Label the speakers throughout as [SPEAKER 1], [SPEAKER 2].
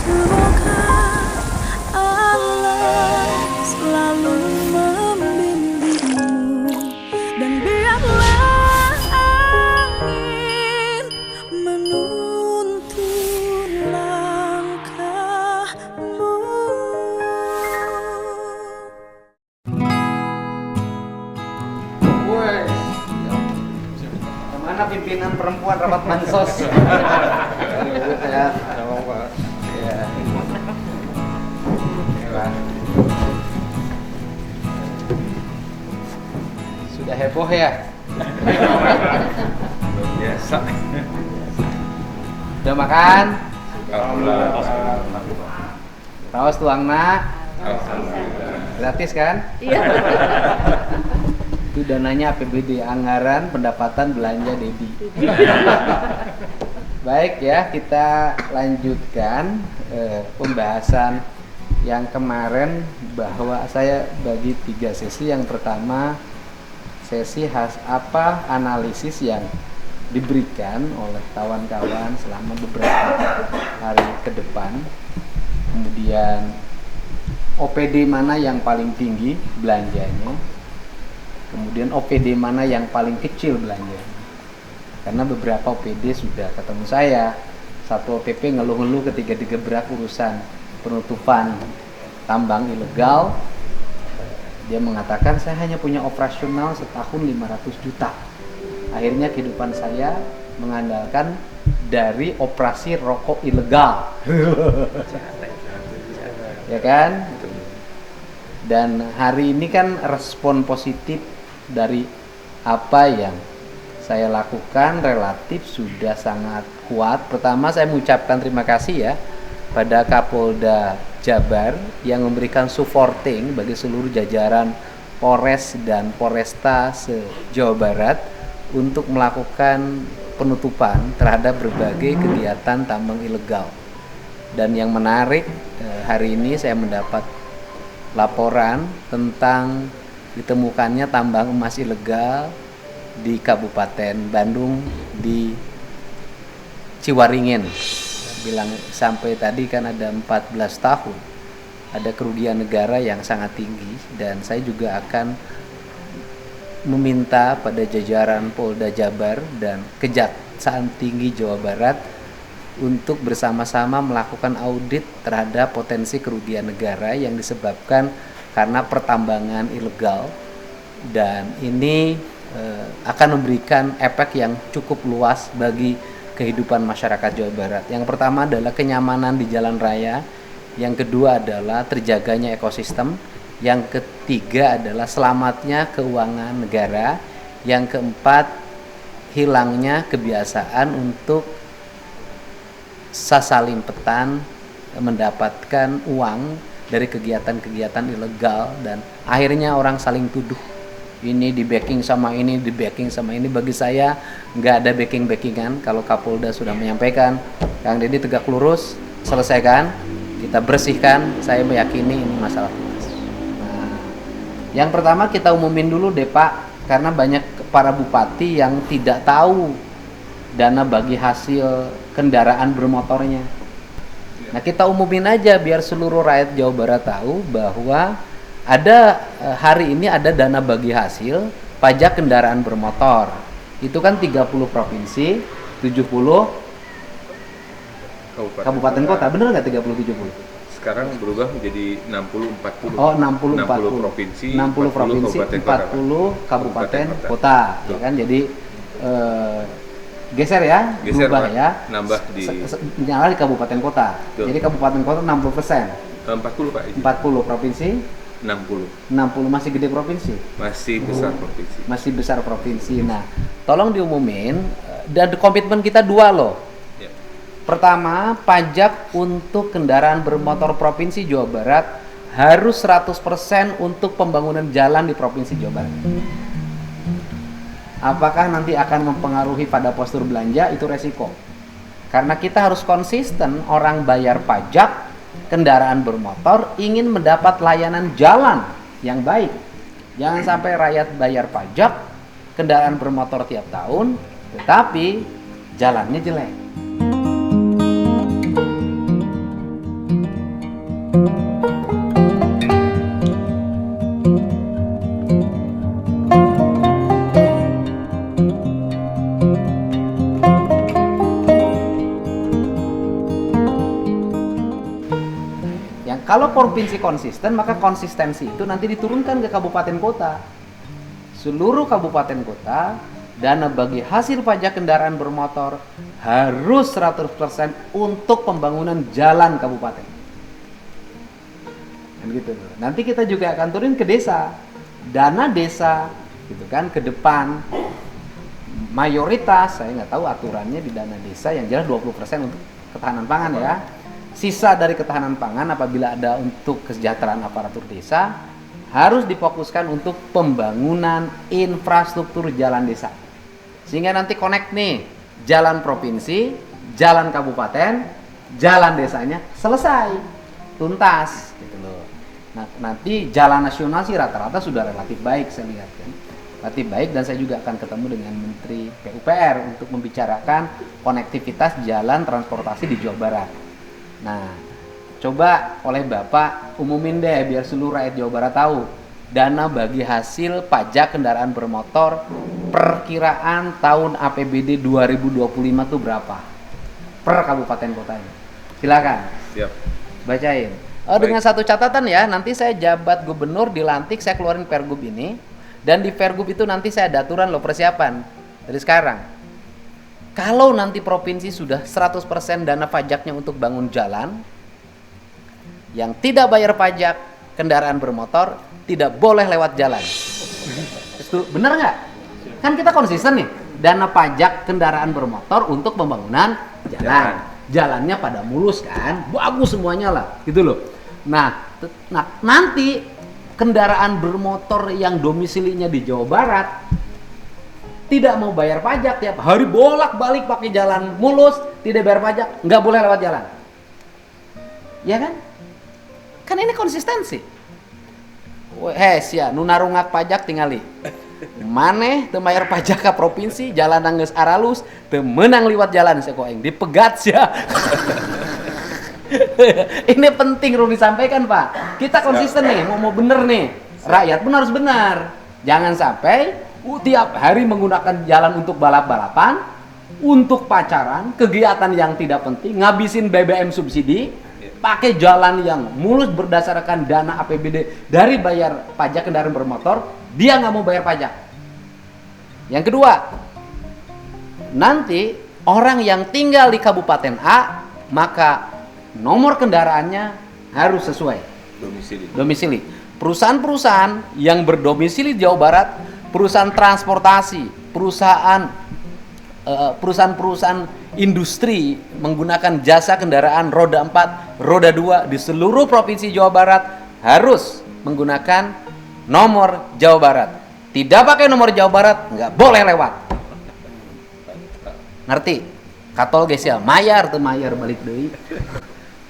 [SPEAKER 1] Semoga Allah selalu membimbingmu dan biarlah angin menuntun langkahmu.
[SPEAKER 2] Woi, kemana pimpinan perempuan rapat bansos? Ya, ya. Sudah heboh ya?
[SPEAKER 3] Biasa.
[SPEAKER 2] Udah makan?
[SPEAKER 3] Alhamdulillah.
[SPEAKER 2] Raos tuangna?
[SPEAKER 3] Alhamdulillah.
[SPEAKER 2] Gratis kan?
[SPEAKER 1] Iya.
[SPEAKER 2] Itu dananya APBD, anggaran pendapatan belanja Dedi. Baik ya, kita lanjutkan pembahasan yang kemarin bahwa saya bagi 3 sesi. Yang pertama, sesi apa analisis yang diberikan oleh kawan-kawan selama beberapa hari ke depan. Kemudian OPD mana yang paling tinggi belanjanya, kemudian OPD mana yang paling kecil belanjanya. Karena beberapa OPD sudah ketemu saya, satu OPP ngeluh-ngeluh ketika digebrak urusan penutupan tambang ilegal. Dia mengatakan, saya hanya punya operasional setahun 500 juta. Akhirnya kehidupan saya mengandalkan dari operasi rokok ilegal. Ya kan? Dan hari ini kan respon positif dari apa yang saya lakukan relatif sudah sangat kuat. Pertama, saya mengucapkan terima kasih ya pada Kapolda Jabar yang memberikan supporting bagi seluruh jajaran Polres dan Polresta se-Jawa Barat untuk melakukan penutupan terhadap berbagai kegiatan tambang ilegal. Dan yang menarik, hari ini saya mendapat laporan tentang ditemukannya tambang emas ilegal di Kabupaten Bandung di Ciwaringin. Bilang sampai tadi kan ada 14 tahun, ada kerugian negara yang sangat tinggi. Dan saya juga akan meminta pada jajaran Polda Jabar dan Kejaksaan Tinggi Jawa Barat untuk bersama-sama melakukan audit terhadap potensi kerugian negara yang disebabkan karena pertambangan ilegal. Dan ini akan memberikan efek yang cukup luas bagi kehidupan masyarakat Jawa Barat. Yang pertama adalah kenyamanan di jalan raya, yang kedua adalah terjaganya ekosistem, yang ketiga adalah selamatnya keuangan negara, yang keempat hilangnya kebiasaan untuk sasalimpetan mendapatkan uang dari kegiatan-kegiatan ilegal, dan akhirnya orang saling tuduh, ini di backing sama ini, di backing sama ini. Bagi saya nggak ada backing-backingan. Kalau Kapolda sudah menyampaikan, Kang Dedi tegak lurus, selesaikan, kita bersihkan, saya meyakini ini masalah tugas. Nah, yang pertama kita umumin dulu deh Pak, karena banyak para bupati yang tidak tahu dana bagi hasil kendaraan bermotornya. Nah, kita umumin aja biar seluruh rakyat Jawa Barat tahu bahwa ada hari ini ada dana bagi hasil pajak kendaraan bermotor. Itu kan 30 provinsi, 70 kabupaten kota. Bener nggak 30-70?
[SPEAKER 3] Sekarang berubah menjadi 60-40.
[SPEAKER 2] Oh, 60-40
[SPEAKER 3] provinsi,
[SPEAKER 2] 60 provinsi, 40 kabupaten kota. Ya kan? Jadi geser ya,
[SPEAKER 3] Geser,
[SPEAKER 2] berubah
[SPEAKER 3] Pak.
[SPEAKER 2] ya.
[SPEAKER 3] Nambah di
[SPEAKER 2] Nyala di kabupaten kota.
[SPEAKER 3] Betul.
[SPEAKER 2] Jadi kabupaten kota 60%.
[SPEAKER 3] 40 Pak.
[SPEAKER 2] 40 provinsi,
[SPEAKER 3] 60.
[SPEAKER 2] 60 masih gede provinsi.
[SPEAKER 3] Masih besar provinsi.
[SPEAKER 2] Masih besar provinsi. Nah, tolong diumumin, dan komitmen kita 2 loh.
[SPEAKER 3] Ya.
[SPEAKER 2] Pertama, pajak untuk kendaraan bermotor provinsi Jawa Barat harus 100% untuk pembangunan jalan di provinsi Jawa Barat. Apakah nanti akan mempengaruhi pada postur belanja? Itu resiko. Karena kita harus konsisten, orang bayar pajak kendaraan bermotor ingin mendapat layanan jalan yang baik. Jangan sampai rakyat bayar pajak kendaraan bermotor tiap tahun, tetapi jalannya jelek. Yang kalau provinsi konsisten, maka konsistensi itu nanti diturunkan ke kabupaten kota. Seluruh kabupaten kota, dana bagi hasil pajak kendaraan bermotor harus 100% untuk pembangunan jalan kabupaten. Kan gitu. Nanti kita juga akan turun ke desa. Dana desa gitu kan ke depan. Mayoritas, saya nggak tahu aturannya di dana desa, yang jelas 20% untuk ketahanan pangan ya. Sisa dari ketahanan pangan apabila ada untuk kesejahteraan aparatur desa harus difokuskan untuk pembangunan infrastruktur jalan desa. Sehingga nanti connect nih, jalan provinsi, jalan kabupaten, jalan desanya selesai, tuntas gitu loh. Nah, nanti jalan nasional sih rata-rata sudah relatif baik saya lihat kan. Relatif baik, dan saya juga akan ketemu dengan Menteri PUPR untuk membicarakan konektivitas jalan transportasi di Jawa Barat. Nah, coba oleh Bapak umumin deh biar seluruh rakyat Jawa Barat tahu. Dana bagi hasil pajak kendaraan bermotor perkiraan tahun APBD 2025 itu berapa? Per kabupaten kotanya. Silakan.
[SPEAKER 3] Siap.
[SPEAKER 2] Bacain.
[SPEAKER 3] Baik.
[SPEAKER 2] Dengan satu catatan ya, nanti saya jabat gubernur dilantik, saya keluarin pergub ini, dan di pergub itu nanti saya ada aturan loh persiapan dari sekarang. Kalau nanti provinsi sudah 100% dana pajaknya untuk bangun jalan, yang tidak bayar pajak kendaraan bermotor tidak boleh lewat jalan. Itu bener nggak? Kan kita konsisten nih, dana pajak kendaraan bermotor untuk pembangunan jalan. Jalannya pada mulus kan, bagus semuanya lah, gitu loh. Nah, nanti kendaraan bermotor yang domisilinya di Jawa Barat tidak mau bayar pajak, tiap hari bolak-balik pakai jalan mulus, tidak bayar pajak, nggak boleh lewat jalan. Ya kan? Kan ini konsistensi. Ya, nu narungak pajak tingali. Maneh teu bayar pajak ke provinsi, jalan geus aralus, teu meunang liwat jalan sekoeng, dipegat sia. Ini penting perlu disampaikan, Pak. Kita konsisten nih, mau bener nih. Rakyat pun harus benar. Jangan sampai tiap hari menggunakan jalan untuk balap-balapan, untuk pacaran, kegiatan yang tidak penting, ngabisin BBM subsidi, pakai jalan yang mulus berdasarkan dana APBD dari bayar pajak kendaraan bermotor, dia nggak mau bayar pajak. Yang kedua, nanti orang yang tinggal di Kabupaten A, maka nomor kendaraannya harus sesuai domisili. Perusahaan-perusahaan yang berdomisili di Jawa Barat, perusahaan transportasi, perusahaan-perusahaan industri menggunakan jasa kendaraan roda 4, roda 2 di seluruh provinsi Jawa Barat harus menggunakan nomor Jawa Barat. Tidak pakai nomor Jawa Barat nggak boleh lewat. Ngerti? Katol guys ya, mayar tuh mayar balik deui.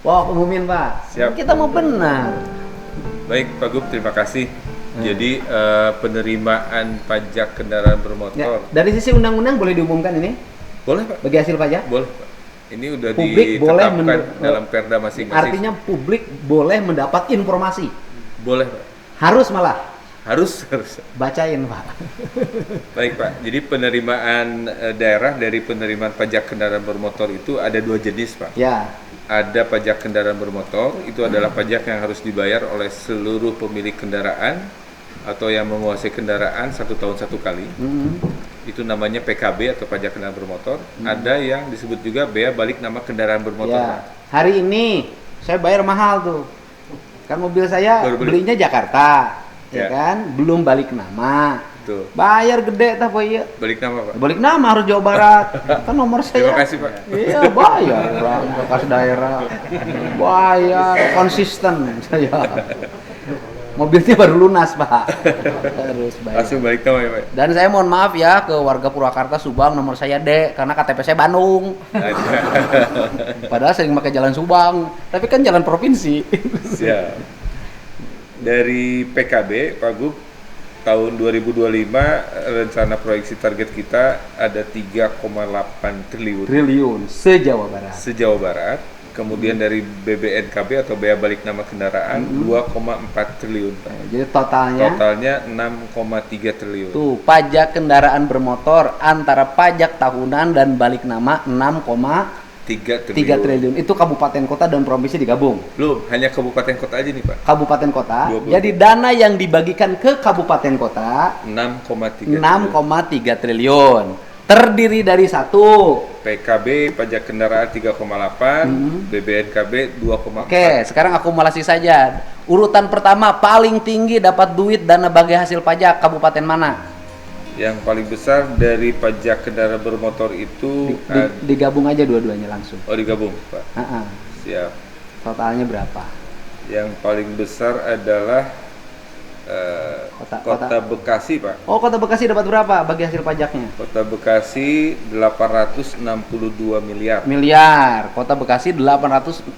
[SPEAKER 2] Wah, umumin Pak.
[SPEAKER 3] Siap.
[SPEAKER 2] Kita mau benar.
[SPEAKER 3] Baik Pak Gub, terima kasih. Jadi penerimaan pajak kendaraan bermotor.
[SPEAKER 2] Ya, dari sisi undang-undang boleh diumumkan ini?
[SPEAKER 3] Boleh Pak?
[SPEAKER 2] Bagi hasil pajak?
[SPEAKER 3] Boleh Pak. Ini udah
[SPEAKER 2] Publik boleh
[SPEAKER 3] ditetapkan dalam perda masing-masing.
[SPEAKER 2] Artinya publik boleh mendapat informasi.
[SPEAKER 3] Boleh Pak.
[SPEAKER 2] Harus malah.
[SPEAKER 3] Harus.
[SPEAKER 2] Bacain Pak.
[SPEAKER 3] Baik Pak. Jadi penerimaan daerah dari penerimaan pajak kendaraan bermotor itu ada 2 jenis Pak.
[SPEAKER 2] Ya.
[SPEAKER 3] Ada pajak kendaraan bermotor, itu adalah pajak yang harus dibayar oleh seluruh pemilik kendaraan atau yang menguasai kendaraan 1 tahun 1 kali. Itu namanya PKB atau pajak kendaraan bermotor. Ada yang disebut juga bea balik nama kendaraan bermotor.
[SPEAKER 2] Ya. Hari ini saya bayar mahal tuh. Kan mobil saya belinya Jakarta, ya kan? Belum balik nama.
[SPEAKER 3] Tuh.
[SPEAKER 2] Bayar gede tah poe ieu.
[SPEAKER 3] Balik nama Pak.
[SPEAKER 2] Balik nama harus Jawa Barat. Kan nomor saya.
[SPEAKER 3] Terima kasih Pak.
[SPEAKER 2] Iya, bayar orang bekas daerah. Bayar konsisten saya. Mobilnya baru lunas, Pak. Terus bayar.
[SPEAKER 3] Langsung balik nama ya Pak.
[SPEAKER 2] Dan saya mohon maaf ya ke warga Purwakarta Subang, nomor saya D karena KTP saya Bandung. Padahal sering pakai jalan Subang, tapi kan jalan provinsi.
[SPEAKER 3] Siap. Dari PKB Pak Gub, tahun 2025 rencana proyeksi target kita ada 3,8 triliun
[SPEAKER 2] se-Jawa Barat.
[SPEAKER 3] se-Jawa Barat. kemudian dari BBNKB atau bea balik nama kendaraan 2,4 triliun Pak.
[SPEAKER 2] Jadi totalnya
[SPEAKER 3] 6,3 triliun.
[SPEAKER 2] tuh pajak kendaraan bermotor antara pajak tahunan dan balik nama 6,3
[SPEAKER 3] 3 triliun.
[SPEAKER 2] triliun. Itu kabupaten kota dan provinsi digabung.
[SPEAKER 3] Belum, hanya kabupaten kota aja nih Pak.
[SPEAKER 2] Kabupaten kota.
[SPEAKER 3] 20.
[SPEAKER 2] Jadi dana yang dibagikan ke kabupaten kota
[SPEAKER 3] 6,3 triliun.
[SPEAKER 2] 6,3 triliun. Terdiri dari satu.
[SPEAKER 3] PKB pajak kendaraan 3,8, BBNKB 2,4.
[SPEAKER 2] Oke, sekarang akumulasi saja. Urutan pertama paling tinggi dapat duit dana bagi hasil pajak kabupaten mana?
[SPEAKER 3] Yang paling besar dari pajak kendaraan bermotor itu
[SPEAKER 2] Digabung aja dua-duanya langsung.
[SPEAKER 3] digabung Pak. Siap.
[SPEAKER 2] Totalnya berapa?
[SPEAKER 3] Yang paling besar adalah Kota Bekasi Pak.
[SPEAKER 2] Oh, Kota Bekasi dapat berapa bagi hasil pajaknya?
[SPEAKER 3] Kota Bekasi 862 miliar.
[SPEAKER 2] Miliar. Kota Bekasi 862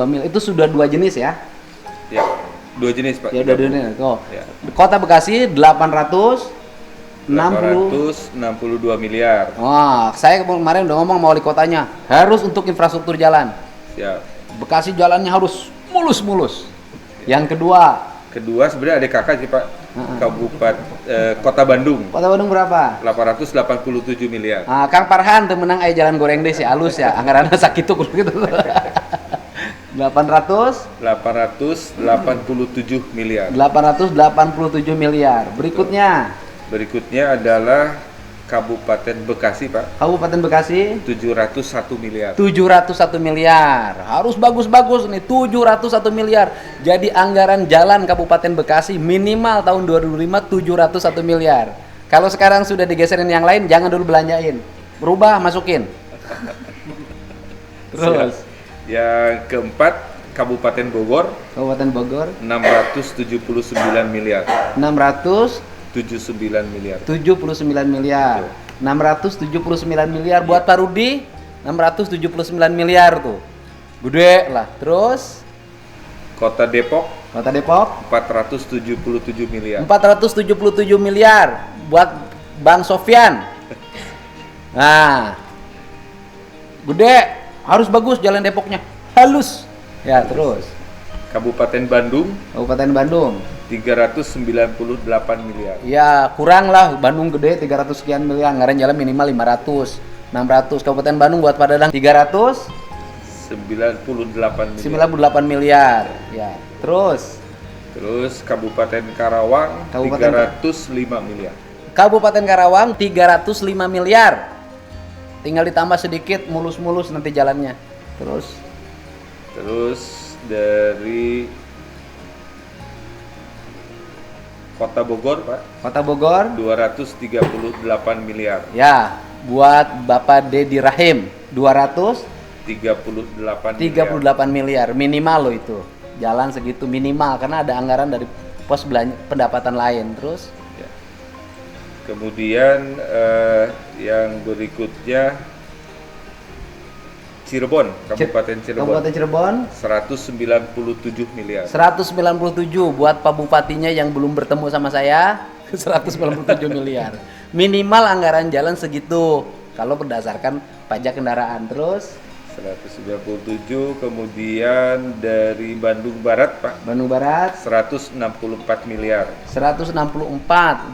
[SPEAKER 2] miliar. Itu sudah dua jenis ya?
[SPEAKER 3] Ya, dua jenis Pak.
[SPEAKER 2] Ya udah dua jenis. Oh.
[SPEAKER 3] Ya.
[SPEAKER 2] Kota Bekasi 862
[SPEAKER 3] miliar.
[SPEAKER 2] Wah, saya kemarin udah ngomong sama wali kotanya, harus untuk infrastruktur jalan.
[SPEAKER 3] Siap.
[SPEAKER 2] Bekasi jalannya harus mulus-mulus. Yang
[SPEAKER 3] Kedua sebenarnya ada kakak sih Pak. Kota Bandung
[SPEAKER 2] Kota Bandung berapa?
[SPEAKER 3] 887 miliar.
[SPEAKER 2] Kang Farhan tuh menang jalan goreng deh si halus ya. Anggarannya sakit tuh gitu.
[SPEAKER 3] 887 miliar.
[SPEAKER 2] 887 miliar. Berikutnya
[SPEAKER 3] adalah Kabupaten Bekasi Pak.
[SPEAKER 2] Kabupaten Bekasi
[SPEAKER 3] 701 miliar.
[SPEAKER 2] 701 miliar. Harus bagus-bagus nih, 701 miliar. Jadi anggaran jalan Kabupaten Bekasi minimal tahun 2005 701 miliar. Kalau sekarang sudah digeserin yang lain, jangan dulu belanjain. Berubah, masukin. Terus
[SPEAKER 3] yang keempat Kabupaten Bogor.
[SPEAKER 2] Kabupaten Bogor
[SPEAKER 3] 679 miliar.
[SPEAKER 2] 679
[SPEAKER 3] miliar.
[SPEAKER 2] 679 miliar buat Pak Rudi 679 miliar tuh. Gede lah. Terus
[SPEAKER 3] Kota Depok 477 miliar.
[SPEAKER 2] 477 miliar buat Bang Sofyan. Nah. Gede, harus bagus jalan Depoknya. Halus. Ya, terus
[SPEAKER 3] Kabupaten Bandung 398 miliar.
[SPEAKER 2] Ya kurang lah, Bandung gede 300 sekian miliar, ngaren jalan minimal 500 600. Kabupaten Bandung buat Pak Dadang
[SPEAKER 3] 398
[SPEAKER 2] miliar. Ya, terus
[SPEAKER 3] Kabupaten Karawang 305 miliar.
[SPEAKER 2] Kabupaten Karawang 305 miliar. Tinggal ditambah sedikit, mulus-mulus nanti jalannya. Terus
[SPEAKER 3] dari Kota Bogor Pak.
[SPEAKER 2] Kota Bogor
[SPEAKER 3] 238 miliar.
[SPEAKER 2] ya buat Bapak Dedi Rahim
[SPEAKER 3] 38
[SPEAKER 2] miliar minimal loh itu. Jalan segitu minimal karena ada anggaran dari pos belanja pendapatan lain. Terus
[SPEAKER 3] ya. Kemudian yang berikutnya Kabupaten
[SPEAKER 2] Cirebon
[SPEAKER 3] 197 miliar.
[SPEAKER 2] 197 buat Pak Bupatinya yang belum bertemu sama saya 197 miliar. Minimal anggaran jalan segitu kalau berdasarkan pajak kendaraan. Terus
[SPEAKER 3] 197. Kemudian dari Bandung Barat Pak,
[SPEAKER 2] Bandung Barat
[SPEAKER 3] 164 miliar.
[SPEAKER 2] 164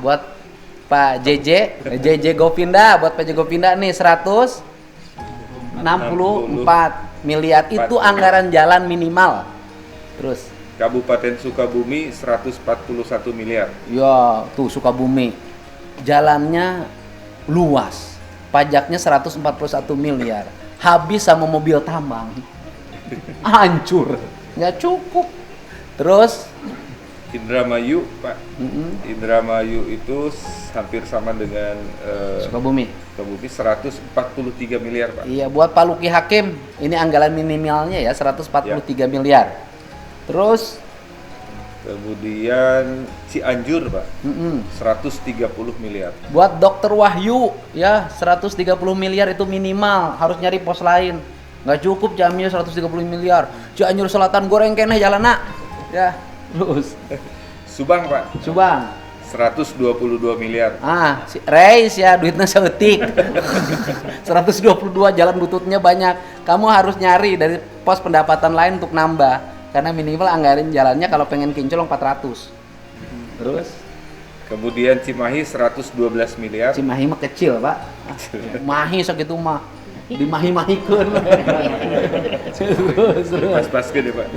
[SPEAKER 2] buat Pak JJ Govinda. Buat Pak JJ Govinda nih 164 miliar. Itu anggaran jalan minimal. Terus
[SPEAKER 3] Kabupaten Sukabumi 141 miliar.
[SPEAKER 2] ya tuh Sukabumi jalannya luas, pajaknya 141 miliar, habis sama mobil tambang hancur, nggak cukup. Terus
[SPEAKER 3] Indramayu Pak, Indramayu itu hampir sama dengan
[SPEAKER 2] Sukabumi
[SPEAKER 3] 143 miliar Pak.
[SPEAKER 2] iya, buat Pak Luki Hakim ini anggaran minimalnya ya 143 miliar. Terus
[SPEAKER 3] kemudian Cianjur Pak, 130 miliar.
[SPEAKER 2] buat Dokter Wahyu ya 130 miliar itu minimal, harus nyari pos lain, nggak cukup jamnya 130 miliar. Cianjur Selatan goreng keneh jalan nak ya. Terus
[SPEAKER 3] Subang Pak,
[SPEAKER 2] Subang
[SPEAKER 3] 122 miliar.
[SPEAKER 2] Si Reis ya duitnya seetik. 122 jalan bututnya banyak. Kamu harus nyari dari pos pendapatan lain untuk nambah. Karena minimal anggaran jalannya kalau pengen kinclong 400. Terus
[SPEAKER 3] Kemudian Cimahi 112 miliar.
[SPEAKER 2] Cimahi mah kecil, Pak. Mahi sakitu mah. Dimahi-mahikeun. Terus.
[SPEAKER 3] Pas-pas gede, Pak.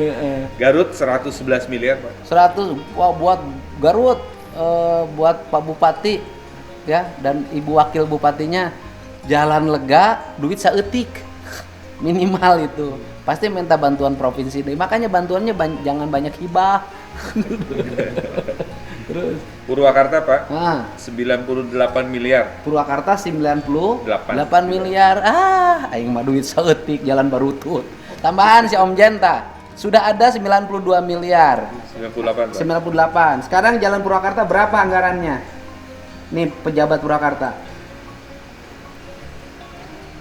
[SPEAKER 3] Garut 111 miliar, Pak.
[SPEAKER 2] 100 wah buat Garut, buat Pak Bupati ya dan Ibu Wakil Bupatinya jalan lega, duit saeutik. Minimal itu. Pasti minta bantuan provinsi deh. Makanya bantuannya jangan banyak hibah. Terus
[SPEAKER 3] Purwakarta, Pak. 98
[SPEAKER 2] 98
[SPEAKER 3] miliar.
[SPEAKER 2] Purwakarta 98 miliar. Aing mah duit saeutik jalan Barutut. Tambahan si Om Jenta. Sudah ada 92 miliar.
[SPEAKER 3] 98, Pak.
[SPEAKER 2] 98. Sekarang jalan Purwakarta berapa anggarannya? Nih pejabat Purwakarta.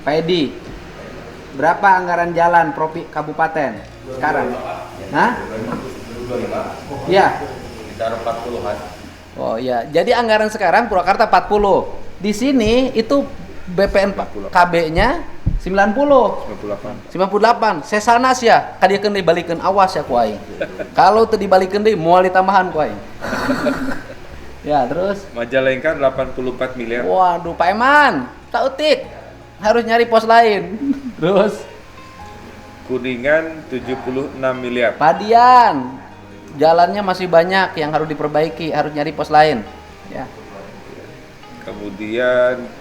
[SPEAKER 2] Pak Edi. Berapa anggaran jalan kabupaten sekarang? Hah? Iya.
[SPEAKER 3] Sekitar 40-an.
[SPEAKER 2] Oh iya, jadi anggaran sekarang Purwakarta 40. Di sini itu BPN KB-nya 90. 98. Sesanas ya, kadiekeun dibalikeun awas ya ku aing. Kalau teu dibalikeun deui moal ditambahan ku aing. Ya, terus
[SPEAKER 3] Majalengka 84 miliar.
[SPEAKER 2] waduh, Pak Eman, tak utik. Harus nyari pos lain. Terus
[SPEAKER 3] Kuningan 76 miliar.
[SPEAKER 2] Padian, jalannya masih banyak yang harus diperbaiki, harus nyari pos lain. Ya.
[SPEAKER 3] Kemudian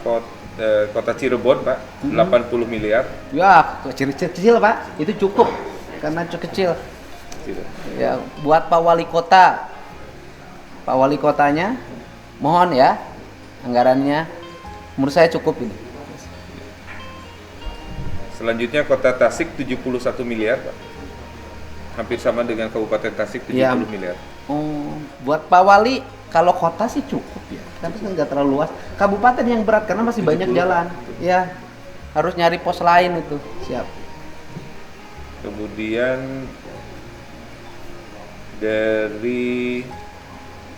[SPEAKER 3] kota Cirebon, Pak, 80 miliar.
[SPEAKER 2] Ya, kecil Pak, itu cukup karena kecil. Ya, buat Pak Wali Kota, Pak Wali Kotanya, mohon ya, anggarannya, menurut saya cukup ini.
[SPEAKER 3] Selanjutnya kota Tasik 71 miliar, Pak. Hampir sama dengan Kabupaten Tasik 70
[SPEAKER 2] Ya.
[SPEAKER 3] miliar.
[SPEAKER 2] Buat Pak Wali, kalau kota sih cukup ya, tapi kan nggak terlalu luas. Kabupaten yang berat karena masih banyak jalan. Ya, harus nyari pos lain itu. Siap.
[SPEAKER 3] Kemudian dari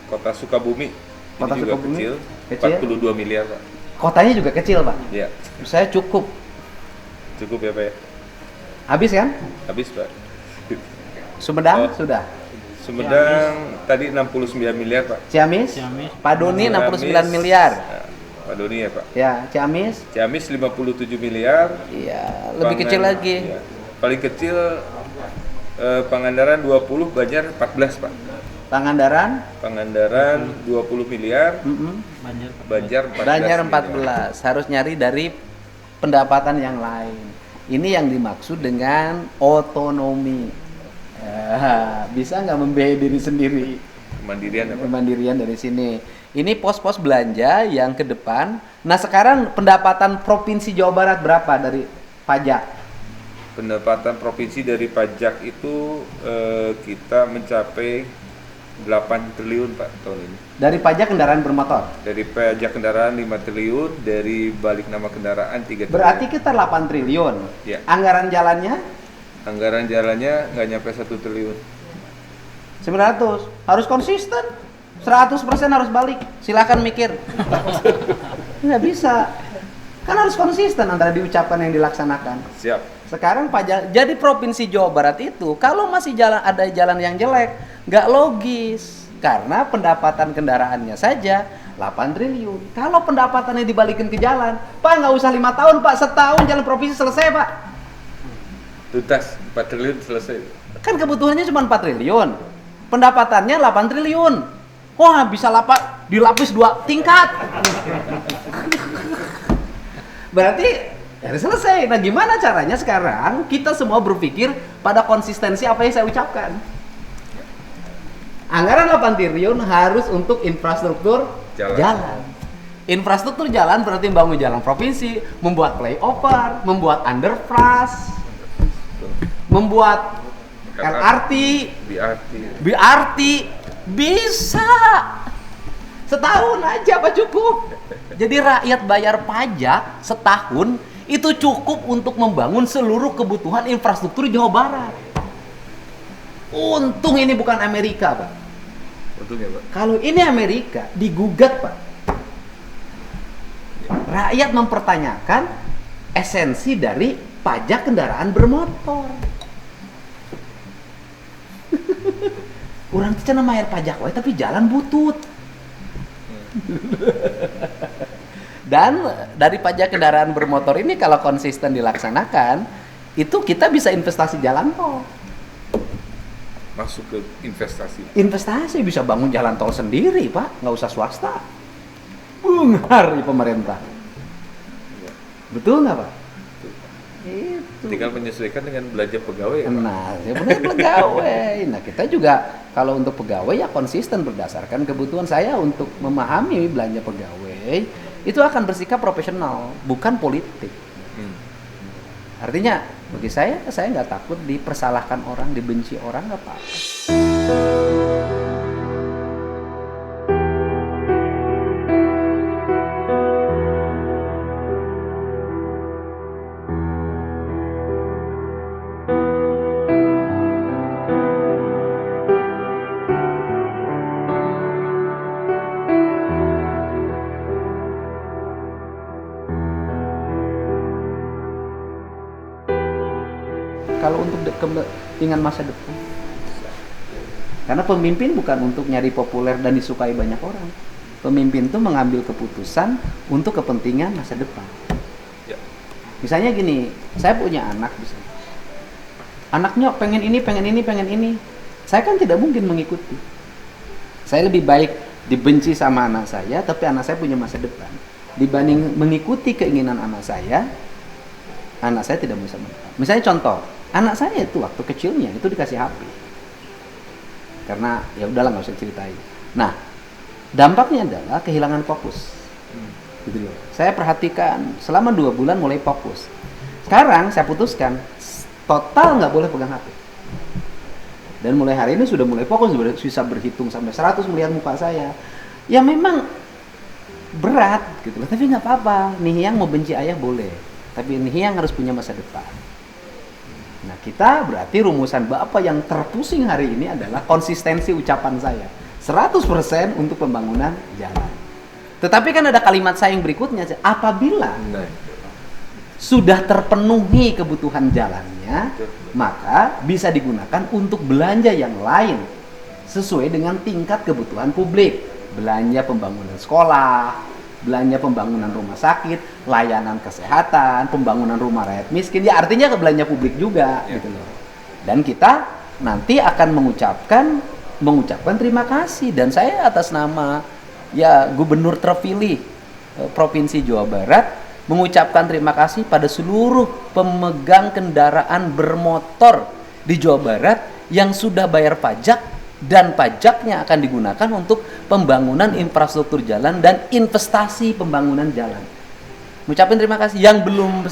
[SPEAKER 3] kota Sukabumi,
[SPEAKER 2] Kota
[SPEAKER 3] ini juga
[SPEAKER 2] Sukabumi,
[SPEAKER 3] kecil,
[SPEAKER 2] kecil.
[SPEAKER 3] 42 miliar, Pak.
[SPEAKER 2] Kotanya juga kecil Pak.
[SPEAKER 3] Ya,
[SPEAKER 2] Saya cukup.
[SPEAKER 3] cukup ya, Pak ya.
[SPEAKER 2] Habis kan?
[SPEAKER 3] Habis, Pak.
[SPEAKER 2] Sumedang
[SPEAKER 3] Oh.
[SPEAKER 2] sudah.
[SPEAKER 3] Sumedang tadi 69 miliar, Pak.
[SPEAKER 2] Ciamis? Pak Doni 69
[SPEAKER 3] Ciamis,
[SPEAKER 2] miliar.
[SPEAKER 3] nah, Pak Doni ya, Pak.
[SPEAKER 2] Ya, Ciamis.
[SPEAKER 3] Ciamis 57 miliar.
[SPEAKER 2] Iya, lebih kecil lagi.
[SPEAKER 3] Ya. Paling kecil Pangandaran 20, Banjar 14, Pak.
[SPEAKER 2] Pangandaran?
[SPEAKER 3] Pangandaran 20 miliar, Banjar 14.
[SPEAKER 2] Banjar
[SPEAKER 3] miliar.
[SPEAKER 2] 14. Harus nyari dari pendapatan yang lain. Ini yang dimaksud dengan otonomi. Ya, bisa nggak membiayai diri sendiri?
[SPEAKER 3] Kemandirian ya, Pak.
[SPEAKER 2] Kemandirian dari sini. Ini pos-pos belanja yang ke depan. Nah, sekarang pendapatan Provinsi Jawa Barat berapa dari pajak?
[SPEAKER 3] Pendapatan provinsi dari pajak itu kita mencapai 8 triliun, Pak, tahun ini.
[SPEAKER 2] Dari pajak kendaraan bermotor.
[SPEAKER 3] Dari pajak kendaraan 5 triliun, dari balik nama kendaraan 3 triliun.
[SPEAKER 2] Berarti kita 8 triliun.
[SPEAKER 3] Ya.
[SPEAKER 2] Anggaran jalannya
[SPEAKER 3] Anggaran jalannya nggak nyampe 1 triliun.
[SPEAKER 2] 900. Harus konsisten. 100% harus balik. Silakan mikir. Nggak bisa. Kan harus konsisten antara diucapkan yang dilaksanakan.
[SPEAKER 3] Siap.
[SPEAKER 2] Sekarang pajak jadi Provinsi Jawa Barat itu kalau masih ada jalan yang jelek nggak logis karena pendapatan kendaraannya saja 8 triliun. Kalau pendapatannya dibalikin ke jalan, Pak nggak usah 5 tahun Pak, setahun jalan provinsi selesai Pak.
[SPEAKER 3] Tuntas 4 triliun selesai.
[SPEAKER 2] Kan kebutuhannya cuma 4 triliun, pendapatannya 8 triliun. Wah bisa dilapis 2 tingkat. Berarti ya selesai. Nah gimana caranya sekarang kita semua berpikir pada konsistensi apa yang saya ucapkan. Anggaran 8 triliun harus untuk infrastruktur jalan. Infrastruktur jalan berarti membangun jalan provinsi, membuat flyover, membuat underpass, membuat LRT, BRT, bisa. Setahun aja apa cukup? Jadi rakyat bayar pajak setahun itu cukup untuk membangun seluruh kebutuhan infrastruktur Jawa Barat. Untung ini bukan Amerika, Pak.
[SPEAKER 3] Untungnya Pak.
[SPEAKER 2] Kalau ini Amerika digugat Pak. Rakyat mempertanyakan esensi dari pajak kendaraan bermotor. Orang cenah bayar pajak wae tapi jalan butut. Dan dari pajak kendaraan bermotor ini kalau konsisten dilaksanakan, itu kita bisa investasi jalan tol.
[SPEAKER 3] Masuk ke investasi.
[SPEAKER 2] Investasi bisa bangun jalan tol sendiri, Pak, nggak usah swasta. Bungar di pemerintah.
[SPEAKER 3] Ya.
[SPEAKER 2] Betul nggak, Pak?
[SPEAKER 3] Betul.
[SPEAKER 2] Itu.
[SPEAKER 3] Tinggal menyesuaikan dengan belanja pegawai ya, Pak.
[SPEAKER 2] Nah, ya benar pegawai. Nah, kita juga kalau untuk pegawai ya konsisten berdasarkan kebutuhan saya untuk memahami belanja pegawai, itu akan bersikap profesional, bukan politik. Artinya bagi saya nggak takut dipersalahkan orang, dibenci orang, nggak apa-apa. Kalau untuk kepentingan masa depan, karena pemimpin bukan untuk nyari populer dan disukai banyak orang. Pemimpin itu mengambil keputusan untuk kepentingan masa depan.
[SPEAKER 3] Ya.
[SPEAKER 2] Misalnya gini, saya punya anak misalnya. Anaknya pengen ini, pengen ini, pengen ini. Saya kan tidak mungkin mengikuti. Saya lebih baik dibenci sama anak saya, tapi anak saya punya masa depan. Dibanding mengikuti keinginan anak saya tidak bisa menang. Misalnya contoh, anak saya itu waktu kecilnya itu dikasih HP. Karena ya udahlah nggak usah ceritain. Nah, dampaknya adalah kehilangan fokus. Gitu loh. Saya perhatikan selama 2 bulan mulai fokus. Sekarang saya putuskan total nggak boleh pegang HP. Dan mulai hari ini sudah mulai fokus, bisa berhitung sampai 100 melihat muka saya. Ya memang berat gitu loh, tapi nggak apa-apa. Nih yang mau benci ayah boleh, tapi nih yang harus punya masa depan. Nah, kita berarti rumusan Bapak yang terpusing hari ini adalah konsistensi ucapan saya. 100% untuk pembangunan jalan. Tetapi kan ada kalimat saya yang berikutnya, apabila sudah terpenuhi kebutuhan jalannya, maka bisa digunakan untuk belanja yang lain sesuai dengan tingkat kebutuhan publik. Belanja pembangunan sekolah, belanja pembangunan rumah sakit, layanan kesehatan, pembangunan rumah rakyat miskin. Ya artinya ke belanja publik juga, gitu loh. Dan kita nanti akan mengucapkan terima kasih, dan saya atas nama ya gubernur terpilih Provinsi Jawa Barat mengucapkan terima kasih pada seluruh pemegang kendaraan bermotor di Jawa Barat yang sudah bayar pajak, dan pajaknya akan digunakan untuk pembangunan infrastruktur jalan dan investasi pembangunan jalan. Mengucapkan terima kasih. Yang belum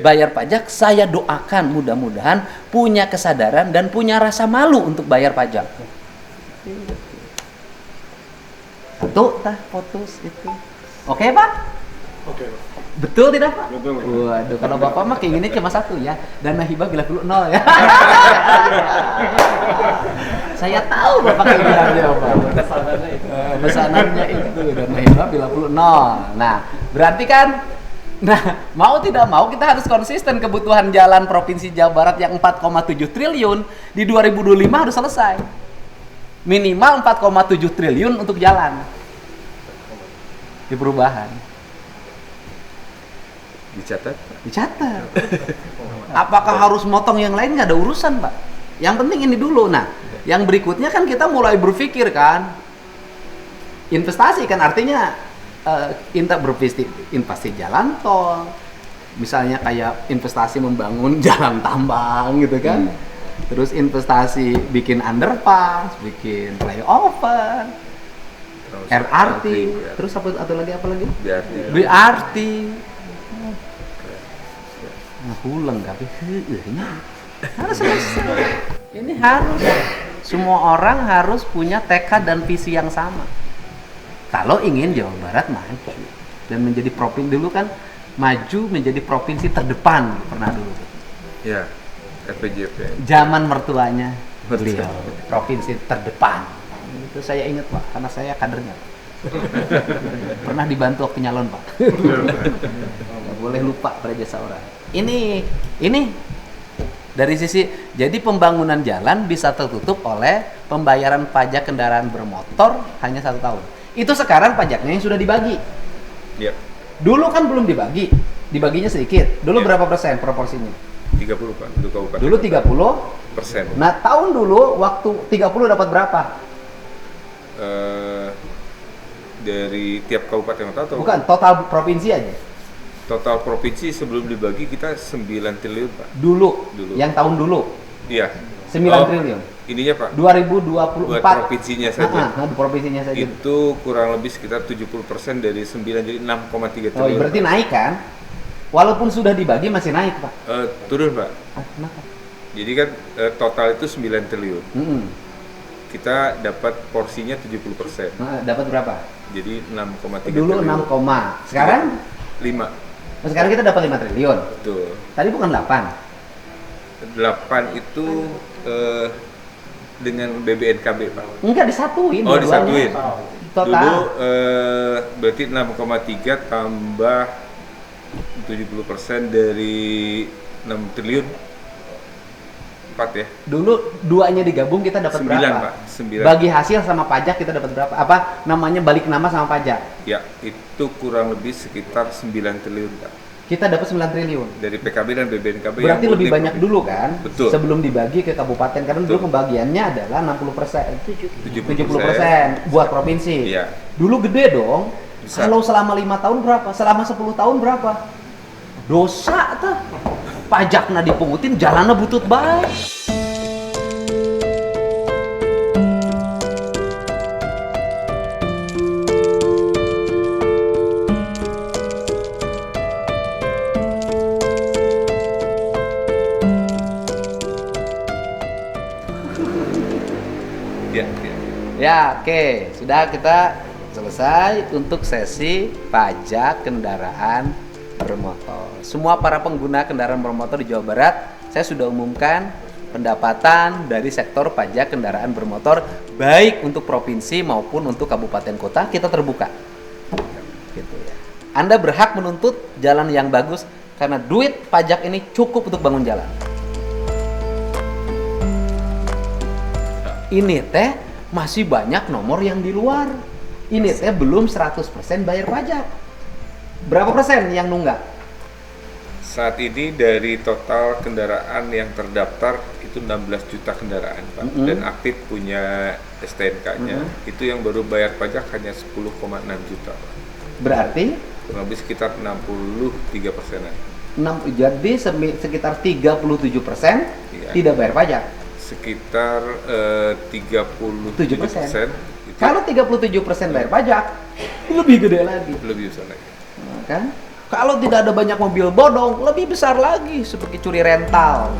[SPEAKER 2] bayar pajak, saya doakan mudah-mudahan punya kesadaran dan punya rasa malu untuk bayar pajak. Satu, fotos itu. Oke, Pak?
[SPEAKER 4] Oke, Pak.
[SPEAKER 2] Betul tidak, Pak?
[SPEAKER 4] Betul.
[SPEAKER 2] Waduh, kalau Bapak mah keinginnya cuma satu ya. Dana hibah bila perlu 0 ya. Saya tahu Bapak keinginannya apa. Pesanannya itu dana hibah bila perlu 0. Nah, berarti kan mau tidak mau kita harus konsisten. Kebutuhan jalan Provinsi Jawa Barat yang 4,7 triliun di 2025 harus selesai. Minimal 4,7 triliun untuk jalan di perubahan.
[SPEAKER 3] Dicatat.
[SPEAKER 2] Apakah harus motong yang lain? Nggak ada urusan, Pak. Yang penting ini dulu. Nah, yang berikutnya kan kita mulai berpikir kan, investasi kan artinya kita investasi jalan tol, misalnya kayak investasi membangun jalan tambang gitu kan, terus investasi bikin underpass, bikin flyover,
[SPEAKER 3] Terus
[SPEAKER 2] RRT, terus apa lagi? BRT. Hulang tapi ini harus selesai. Ini harus semua orang harus punya tekad dan visi yang sama. Kalau ingin Jawa Barat maju dan menjadi provinsi, dulu kan maju menjadi provinsi terdepan pernah dulu.
[SPEAKER 3] Ya, RPJP.
[SPEAKER 2] Zaman mertuanya beliau provinsi terdepan. Itu saya ingat Pak, karena saya kadernya Pak. Pernah dibantu waktu nyalon Pak. Nggak boleh lupa pada jasa orang. Ini dari sisi, jadi pembangunan jalan bisa tertutup oleh pembayaran pajak kendaraan bermotor hanya 1 tahun. Itu sekarang pajaknya yang sudah dibagi.
[SPEAKER 3] Iya.
[SPEAKER 2] Dulu kan belum dibagi, dibaginya sedikit. Dulu
[SPEAKER 3] Iya.
[SPEAKER 2] berapa persen proporsinya?
[SPEAKER 3] 30 Pak untuk kabupaten.
[SPEAKER 2] Dulu 30.
[SPEAKER 3] persen.
[SPEAKER 2] Nah tahun dulu waktu 30 dapat berapa?
[SPEAKER 3] Dari tiap kabupaten kota atau
[SPEAKER 2] Bukan, total provinsi aja.
[SPEAKER 3] total provinsi sebelum dibagi kita 9 triliun Pak.
[SPEAKER 2] Dulu,
[SPEAKER 3] Dulu.
[SPEAKER 2] yang tahun dulu
[SPEAKER 3] Iya.
[SPEAKER 2] 9 triliun.
[SPEAKER 3] Ininya Pak.
[SPEAKER 2] 2024.
[SPEAKER 3] Buat provinsinya saja.
[SPEAKER 2] Provinsinya saja.
[SPEAKER 3] Itu kurang lebih sekitar 70% dari 9 jadi 6,3
[SPEAKER 2] Oh,
[SPEAKER 3] triliun.
[SPEAKER 2] berarti
[SPEAKER 3] Pak.
[SPEAKER 2] naik kan? Walaupun sudah dibagi masih naik Pak.
[SPEAKER 3] Turun Pak.
[SPEAKER 2] Kenapa?
[SPEAKER 3] Jadi kan total itu 9 triliun.
[SPEAKER 2] Mm-mm.
[SPEAKER 3] Kita dapat porsinya 70%.
[SPEAKER 2] Dapat berapa?
[SPEAKER 3] Jadi 6,3
[SPEAKER 2] Dulu
[SPEAKER 3] triliun.
[SPEAKER 2] 6, sekarang?
[SPEAKER 3] 5.
[SPEAKER 2] Nah, sekarang kita dapat 5 triliun.
[SPEAKER 3] Betul.
[SPEAKER 2] Tadi bukan 8.
[SPEAKER 3] 8 itu dengan BBNKB Pak.
[SPEAKER 2] Enggak disatuin.
[SPEAKER 3] Oh,
[SPEAKER 2] dua-duanya.
[SPEAKER 3] disatuin.
[SPEAKER 2] Total.
[SPEAKER 3] Dulu berarti 6,3 tambah 70% dari 6 triliun. 4 ya.
[SPEAKER 2] Dulu duanya digabung kita dapat
[SPEAKER 3] 9
[SPEAKER 2] berapa?
[SPEAKER 3] Pak. 9.
[SPEAKER 2] Bagi hasil sama pajak kita dapat berapa? Apa namanya balik nama sama pajak?
[SPEAKER 3] Ya, itu kurang lebih sekitar 9 triliun Pak.
[SPEAKER 2] Kita dapat 9 triliun.
[SPEAKER 3] Dari PKB dan BBNKB.
[SPEAKER 2] Berarti
[SPEAKER 3] yang
[SPEAKER 2] lebih
[SPEAKER 3] murni
[SPEAKER 2] banyak
[SPEAKER 3] provinsi.
[SPEAKER 2] dulu kan?
[SPEAKER 3] Betul.
[SPEAKER 2] Sebelum dibagi ke kabupaten karena dulu
[SPEAKER 3] Betul.
[SPEAKER 2] pembagiannya adalah 60%.
[SPEAKER 3] 70%
[SPEAKER 2] buat provinsi.
[SPEAKER 3] Iya.
[SPEAKER 2] Dulu gede dong.
[SPEAKER 3] Besar.
[SPEAKER 2] Kalau selama 5 tahun berapa? Selama 10 tahun berapa? Dosa tuh. Pajaknya dipungutin, jalannya butut baik.
[SPEAKER 3] Ya, ya.
[SPEAKER 2] Ya, oke. Sudah kita selesai untuk sesi pajak kendaraan bermotor. Semua para pengguna kendaraan bermotor di Jawa Barat, saya sudah umumkan pendapatan dari sektor pajak kendaraan bermotor baik untuk provinsi maupun untuk kabupaten kota kita terbuka. Gitu ya. Anda berhak menuntut jalan yang bagus karena duit pajak ini cukup untuk bangun jalan. Ini teh masih banyak nomor yang di luar. Ini teh belum 100% bayar pajak. Berapa persen yang nunggak?
[SPEAKER 3] Saat ini dari total kendaraan yang terdaftar itu 16 juta kendaraan Pak. Dan aktif punya STNK-nya. Itu yang baru bayar pajak hanya 10,6 juta Pak.
[SPEAKER 2] Berarti
[SPEAKER 3] Kurang lebih sekitar 63%-an.
[SPEAKER 2] jadi sekitar 37%
[SPEAKER 3] Iya.
[SPEAKER 2] tidak bayar pajak.
[SPEAKER 3] Sekitar 37%. Itu
[SPEAKER 2] Kalau 37% bayar pajak, lebih gede lagi.
[SPEAKER 3] lebih besar lagi.
[SPEAKER 2] Nah, kan? Kalau tidak ada banyak mobil bodong, lebih besar lagi seperti curi rental.